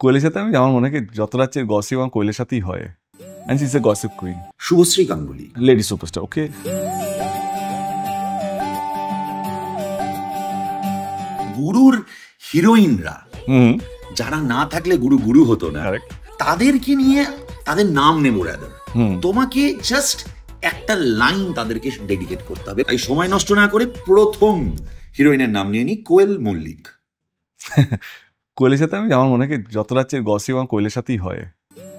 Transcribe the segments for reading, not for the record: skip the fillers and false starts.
কোয়েলের সাথে আমার মনে হয় কি যত রাজ্যের গসিপ আমার কোয়েলের সাথেই হয়। And she is a gossip queen. Subhashree Ganguly, lady superstar. Okay, গুরুর হিরোইনরা যারা না থাকলে গুরু গুরু হতো না, তাদেরকে নিয়ে তাদের নাম নেব রাদার। তোমাকে জাস্ট একটা লাইন তাদেরকে ডেডিকেট করতে হবে। তাই সময় নষ্ট না করে প্রথম হিরোইনের নাম নিয়ে নি, কোয়েল মল্লিক। কোয়েলের সাথে আমার মনে হয় কি যত রাজ্যের গসিপ আমার কোয়েলের সাথেই হয়।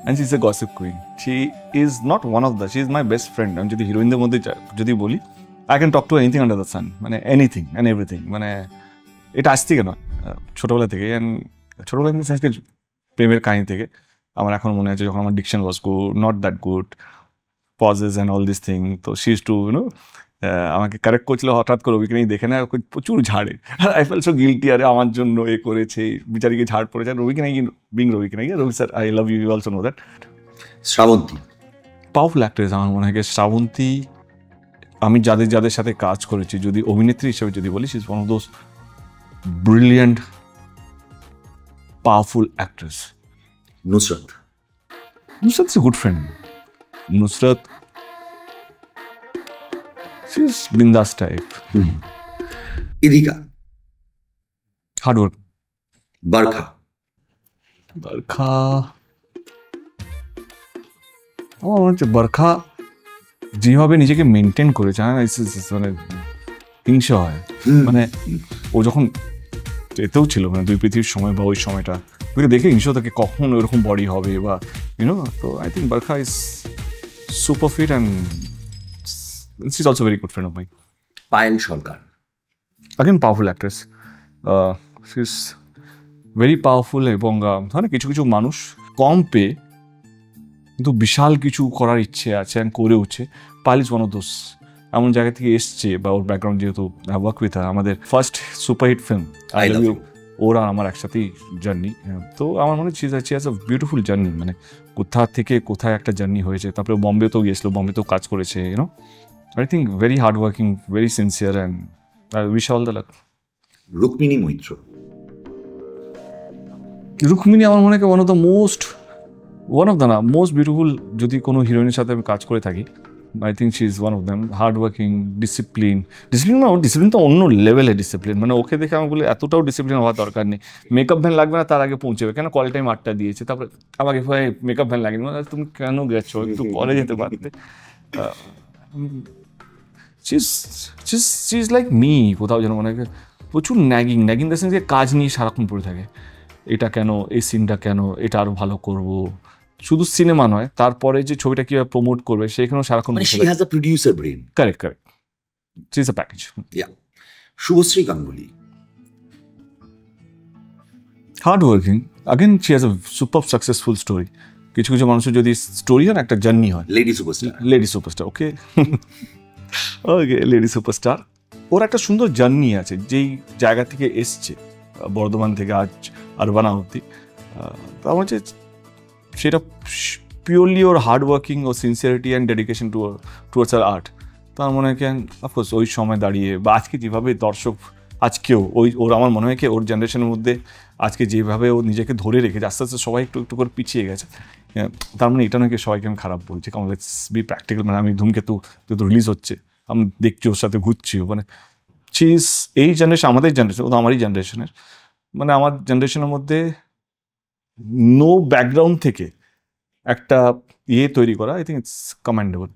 And she is a gossip queen. She is not one of the, she is my best friend. আমি যদি হিরোইনদের মধ্যে যদি বলি, I can talk to anything under the sun, মানে এনিথিং অ্যান্ড এভরিথিং। মানে এটা আজ থেকে নয়, ছোটোবেলা থেকে। অ্যান্ড ছোটোবেলা থেকে আজকে প্রেমের কাহিনী থেকে আমার এখন মনে আছে, যখন আমার diction was not that good, pauses and all this thing, তো শি ইজ টু ইউনো আমাকে কারেক্ট করছিল, হঠাৎ করে রবিকে দেখে না প্রচুর ঝাড়ে। আর আই ফেল সো গিল্টি, আরে আমার জন্য এ করেছে, বিচারিকে ঝাড় পড়েছে। রবিকে নাকি বিং রবিকে নাকি, Rabi sir I love you, you also know that. Srabanti, powerful actress আমার মনে হয়। শ্রাবন্তী, আমি যাদের যাদের সাথে কাজ করেছি, যদি অভিনেত্রী হিসেবে যদি বলি, she is one of those brilliant powerful actress. Nusrat, Nusrat is a good friend. Nusrat, she is bindas type. ইদিকা, Hard work. Barkha, Barkha, আমার মনে হচ্ছে বারখা যেভাবে নিজেকে মেনটেন করেছে, মানে হিংসা হয়। মানে ও যখন এতেও ছিল, মানে দুই পৃথিবীর সময় বা ওই সময়টা, ওকে দেখে হিংসা থাকে কখন ওরকম বডি হবে বা ইউনো। তো I think Barkha is super fit and she is also very good friend of mine. Payel Sarkar, again powerful actress. She is very powerful এবং ধরেন কিছু কিছু মানুষ কম পেয়ে কিন্তু বিশাল কিছু করার ইচ্ছে আছে অ্যান্ড করেওছে। Payel is one of those. এমন জায়গা থেকে এসছে, বা ওর ব্যাকগ্রাউন্ড যেহেতু ওয়ার্ক উইথ আমাদের first superhit film I love you, ওরা আমার একসাথেই জার্নি। তো আমার মনে হচ্ছে she has a beautiful journey. মানে কোথা থেকে কোথায় একটা জার্নি হয়েছে। তারপরে বম্বেতেও গিয়েছিল, বম্বেতেও কাজ করেছে। You know, I think very hardworking, very sincere, and I wish all the luck. Rukmini Maitra, Rukmini আমার মনে হয় one of the most beautiful, যদি কোনো হিরোইনের সাথে আমি কাজ করে থাকি, I think she is one of them. Hardworking, discipline তো অন্য লেভেলের ডিসিপ্লিন। মানে ওকে দেখে আমি বলি এতটাও ডিসিপ্লিন হওয়ার দরকার নেই। মেকআপ ভ্যান লাগবে না, তার আগে পৌঁছবে কেন? কল টাইম 8টা দিয়েছে, তারপরে আমাকে মেকআপ ভ্যান লাগেনি। মানে তুমি কেন গেছো, একটু পরে যেতে পারতে। She's like me, কোথাও যেন মনে হয় প্রচুর ন্যাগিং দ্য সেন্স যে কাজ নিয়ে সারাক্ষণ পড়ে থাকে। এটা কেন, এই সিনটা কেন, এটা আরো ভালো করব। শুধু সিনেমা নয়, তারপরে যে ছবিটা কিভাবে প্রমোট করবে সেখানেও সারাক্ষণ। she has a producer brain. Correct. She is a package. Yeah. Subhashree Ganguly, hard working, again she has a super successful story. কিছু কিছু মানুষের যদি স্টোরি হয়, একটা জার্নি হয়। Lady superstar. Okay, lady superstar. ওর একটা সুন্দর জার্নি আছে, যেই জায়গা থেকে এসছে, বর্ধমান থেকে আজ আরবানা অবধি। তো আমার হচ্ছে সেটা পিওরলি ওর হার্ড ওয়ার্কিং ও সিনসিয়ারিটি অ্যান্ড ডেডিকেশন টুয়ার্ডস আর আর্ট। তার মনে হয় কি অফকোর্স ওই সময় দাঁড়িয়ে বা আজকে যেভাবে দর্শক আজকেও ওর আমার মনে হয় কি ওর জেনারেশনের মধ্যে আজকে যেভাবে ও নিজেকে ধরে রেখেছে, আস্তে আস্তে সবাই একটু একটু করে পিছিয়ে গেছে। তার মানে এটা নাকি সবাইকে আমি খারাপ বলছি, কারণ লেটস বি প্র্যাকটিক্যাল। মানে আমি ধূমকেতু যেহেতু রিলিজ হচ্ছে, আমি দেখছি, ওর সাথে ঘুরছিও। মানে চিজ এই জেনারেশন, আমাদের জেনারেশন, ও তো আমারই জেনারেশনের। মানে আমার জেনারেশনের মধ্যে নো ব্যাকগ্রাউন্ড থেকে একটা তৈরি করা, আই থিঙ্ক ইটস কমেন্ডেবল।